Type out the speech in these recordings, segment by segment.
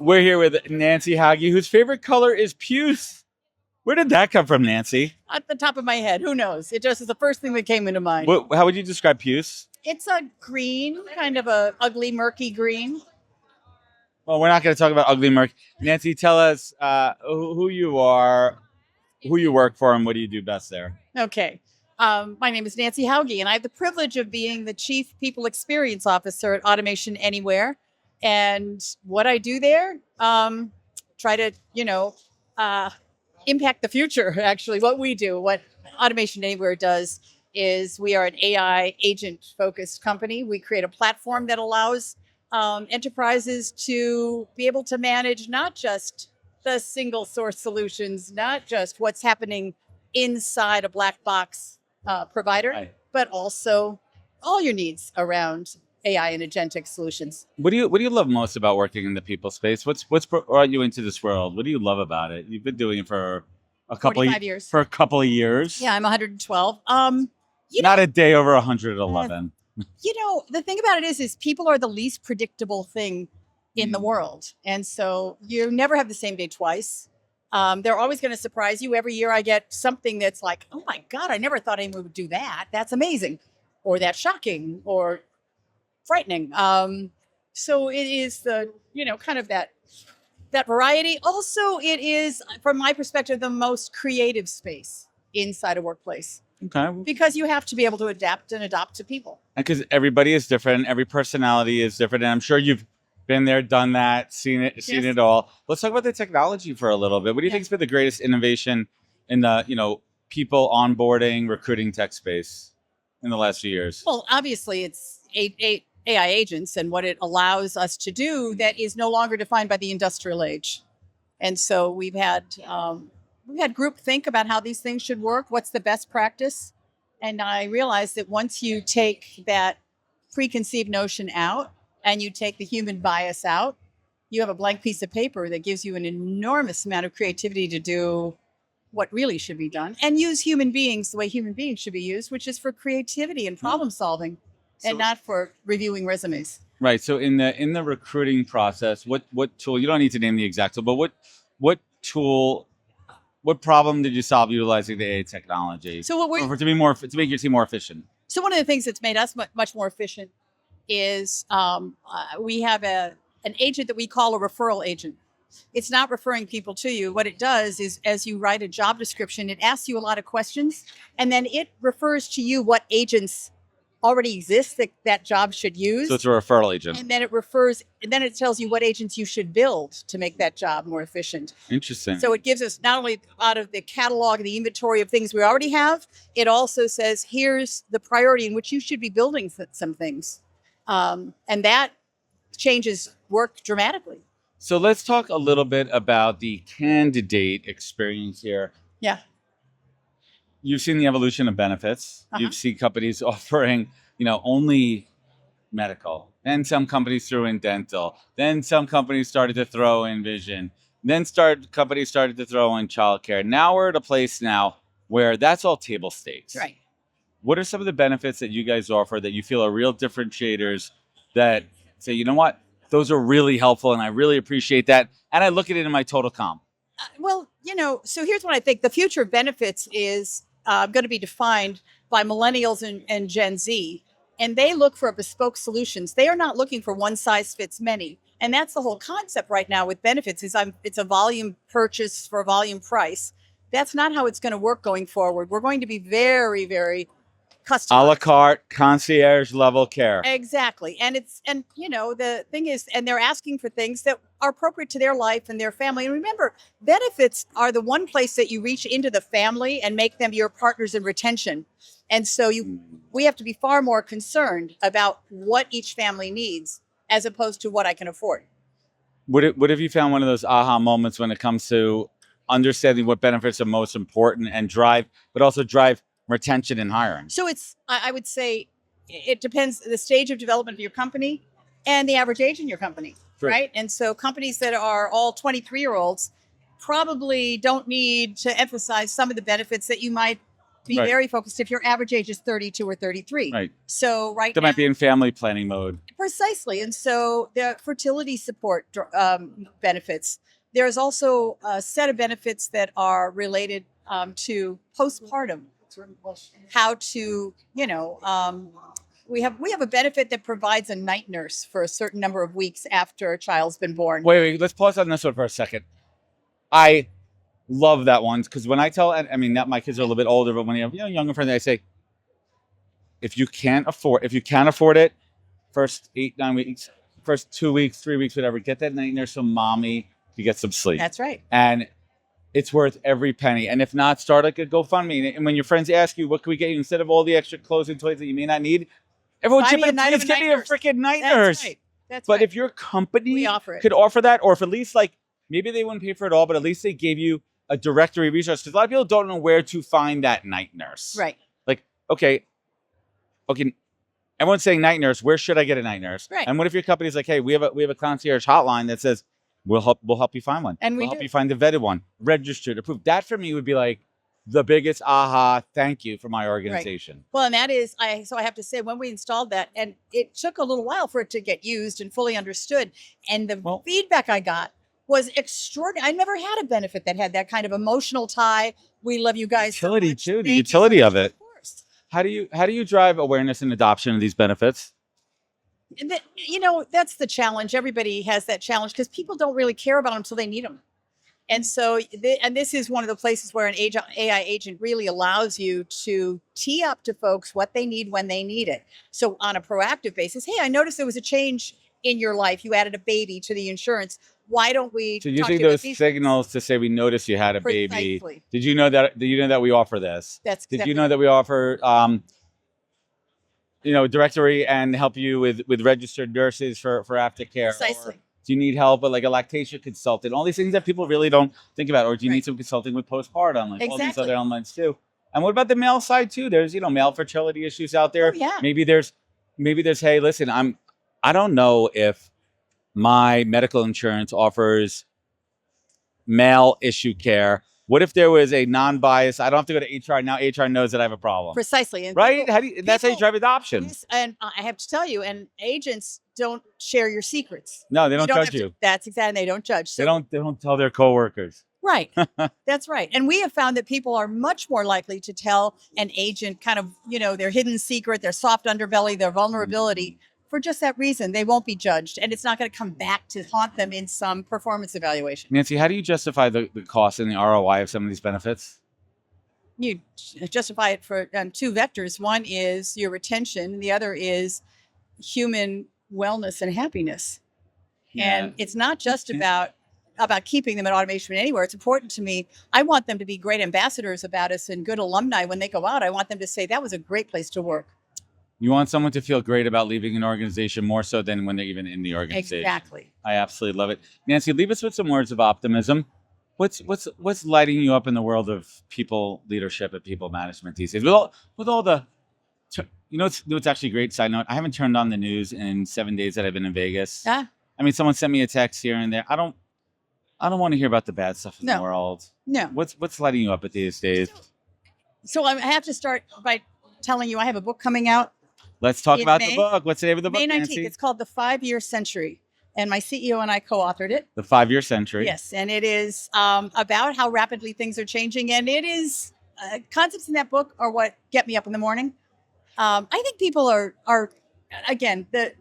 We're here with Nancy Hauge, whose favorite color is puce. Where did that come from, Nancy? At the top of my head, who knows? It just is the first thing that came into mind. How would you describe puce? It's a green, kind of a ugly, murky green. Well, we're not going to talk about ugly murky. Nancy, tell us who you are, who you work for, and what do you do best there? Okay. My name is Nancy Hauge, and I have the privilege of being the Chief People Experience Officer at Automation Anywhere. And what I do there, try to, impact the future, actually. What we do, what Automation Anywhere does is we are an AI agent-focused company. We create a platform that allows enterprises to be able to manage not just the single source solutions, not just what's happening inside a black box provider, Right. but also all your needs around AI and agentic solutions. What do you love most about working in the people space? What's brought you into this world? What do you love about it? You've been doing it for a couple 45 years. For a couple of years. Yeah, I'm 112. Not a day over 111. The thing about it is people are the least predictable thing in the world. And so you never have the same day twice. They're always going to surprise you. Every year I get something that's like, oh my God, I never thought anyone would do that. That's amazing. Or that's shocking or frightening. So it is the, kind of that variety. Also, it is, from my perspective, the most creative space inside a workplace. Okay. Because you have to be able to adapt and adopt to people. And because everybody is different, every personality is different, and I'm sure you've been there, done that, seen it all. Let's talk about the technology for a little bit. What do you think has been the greatest innovation in the people onboarding, recruiting tech space in the last few years? Well, obviously, it's AI agents and what it allows us to do that is no longer defined by the industrial age. And so we've had group think about how these things should work. What's the best practice? And I realized that once you take that preconceived notion out and you take the human bias out, you have a blank piece of paper that gives you an enormous amount of creativity to do what really should be done and use human beings the way human beings should be used, which is for creativity and problem solving and not for reviewing resumes. Right. So in the recruiting process, what tool, you don't need to name the exact tool, but what tool, what problem did you solve utilizing the AI technology? So to make your team more efficient? So one of the things that's made us much more efficient is we have an agent that we call a referral agent. It's not referring people to you. What it does is, as you write a job description, it asks you a lot of questions, and then it refers to you what agents already exist that job should use. So it's a referral agent. And then it tells you what agents you should build to make that job more efficient. Interesting. So it gives us not only out of the catalog and the inventory of things we already have, it also says, here's the priority in which you should be building some things. And that changes work dramatically. So let's talk a little bit about the candidate experience here. Yeah. You've seen the evolution of benefits. You've seen companies offering, only medical. Then some companies threw in dental. Then some companies started to throw in vision. Then companies started to throw in childcare. Now we're at a place now where that's all table stakes. Right. What are some of the benefits that you guys offer that you feel are real differentiators that say, you know what, those are really helpful and I really appreciate that. And I look at it in my total comp. So here's what I think. The future of benefits is going to be defined by millennials and Gen Z. And they look for bespoke solutions. They are not looking for one size fits many. And that's the whole concept right now with benefits is it's a volume purchase for a volume price. That's not how it's going to work going forward. We're going to be very, very customized. A la carte, concierge level care. Exactly. And the thing is, and they're asking for things that are appropriate to their life and their family. And remember, benefits are the one place that you reach into the family and make them your partners in retention. And so we have to be far more concerned about what each family needs as opposed to what I can afford. What have you found one of those aha moments when it comes to understanding what benefits are most important and drive retention and hiring? So I would say it depends the stage of development of your company and the average age in your company, Sure. Right? And so companies that are all 23-year-olds probably don't need to emphasize some of the benefits that you might Be Right. very focused if your average age is 32 or 33. Right. So right They now, might be in family planning mode. precisely. And so the fertility support benefits. There's also a set of benefits that are related to postpartum. How to, we have a benefit that provides a night nurse for a certain number of weeks after a child's been born. Wait, let's pause on this one for a second. I love that one because when I tell, I mean, not my kids are a little bit older, but when you have younger friends, I say, if you can't afford it, first 8-9 weeks, first 2 weeks, 3 weeks, whatever, get that night nurse from mommy to get some sleep. That's right. And it's worth every penny. And if not, start like a GoFundMe. And when your friends ask you, what can we get you instead of all the extra clothes and toys that you may not need, everyone Buy chip me a in, night of please a get night me a nurse. freaking night That's nurse. right. That's But right. if your company We offer it. could offer that, or if at least like maybe they wouldn't pay for it all, but at least they gave you a directory resource, because a lot of people don't know where to find that night nurse. Right. Like, okay, everyone's saying night nurse. Where should I get a night nurse? Right. And what if your company's like, hey, we have a concierge hotline that says we'll help you find one, And we'll we help do. you find the vetted one, registered, approved. That for me would be like the biggest aha, thank you for my organization. Well, and that is, so I have to say, when we installed that, and it took a little while for it to get used and fully understood, and the feedback I got was extraordinary. I never had a benefit that had that kind of emotional tie. We love you guys. Utility so much. too, the Thank you utility so of much. it. How do you drive awareness and adoption of these benefits? And that's the challenge. Everybody has that challenge because people don't really care about them until they need them. And so, this is one of the places where an AI agent really allows you to tee up to folks what they need when they need it. So on a proactive basis, hey, I noticed there was a change in your life. You added a baby to the insurance. Why don't we? So talk using to you about those these signals to say we noticed you had a baby. Precisely. Did you know that we offer this? That's Did exactly you know that we offer directory and help you with registered nurses for aftercare? Precisely. Or do you need help with like a lactation consultant? All these things that people really don't think about. Or do you need some consulting with postpartum? Like all these Exactly. other elements too. And what about the male side too? There's male fertility issues out there. Oh, yeah. Maybe there's hey, listen, I don't know if my medical insurance offers male issue care. What if there was a non-biased? I don't have to go to HR now. HR knows that I have a problem. Precisely. And Right? That's how you drive adoption. Yes, and I have to tell you, and agents don't share your secrets. No, they don't have judge to- you. That's exactly. They don't judge. So, They don't tell their coworkers. Right. That's right. And we have found that people are much more likely to tell an agent kind of, their hidden secret, their soft underbelly, their vulnerability for just that reason. They won't be judged. And it's not going to come back to haunt them in some performance evaluation. Nancy, how do you justify the cost and the ROI of some of these benefits? You justify it for two vectors. One is your retention. The other is human wellness and happiness. And it's not just about keeping them at Automation Anywhere. It's important to me. I want them to be great ambassadors about us and good alumni when they go out. I want them to say, that was a great place to work. You want someone to feel great about leaving an organization more so than when they're even in the organization. Exactly. I absolutely love it. Nancy, leave us with some words of optimism. What's lighting you up in the world of people leadership and people management these days? With all the, it's actually a great side note. I haven't turned on the news in 7 days that I've been in Vegas. Ah. I mean, someone sent me a text here and there. I don't want to hear about the bad stuff in the world. No. What's lighting you up at these days? So I have to start by telling you I have a book coming out. Let's talk about May. the book. What's the name of the book, May 19th. Nancy? It's called The 5-Year Century. And my CEO and I co-authored it. The 5-Year Century. Yes. And it is about how rapidly things are changing. And it is, concepts in that book are what get me up in the morning. I think people are again, the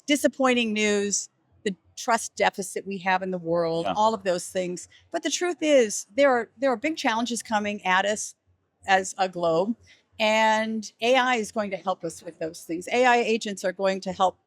disappointing news, the trust deficit we have in the world, all of those things. But the truth is there are big challenges coming at us as a globe. And AI is going to help us with those things. AI agents are going to help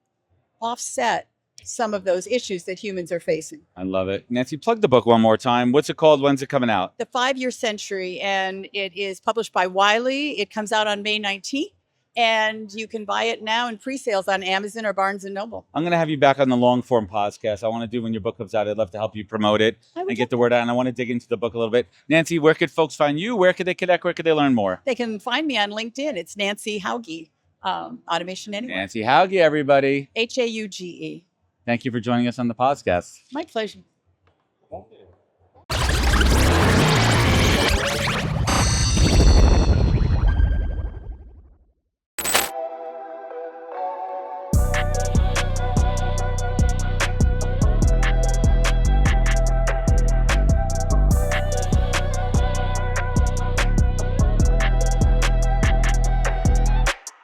offset some of those issues that humans are facing. I love it. Nancy, plug the book one more time. What's it called? When's it coming out? The 5-Year Century, and it is published by Wiley. It comes out on May 19th, and you can buy it now in pre-sales on Amazon or Barnes & Noble. I'm going to have you back on the long form podcast. I want to do when your book comes out. I'd love to help you promote it and get the word out. And I want to dig into the book a little bit. Nancy, where could folks find you? Where could they connect? Where could they learn more? They can find me on LinkedIn. It's Nancy Hauge, Automation Anywhere. Nancy Hauge, everybody. Hauge. Thank you for joining us on the podcast. My pleasure. Thank you.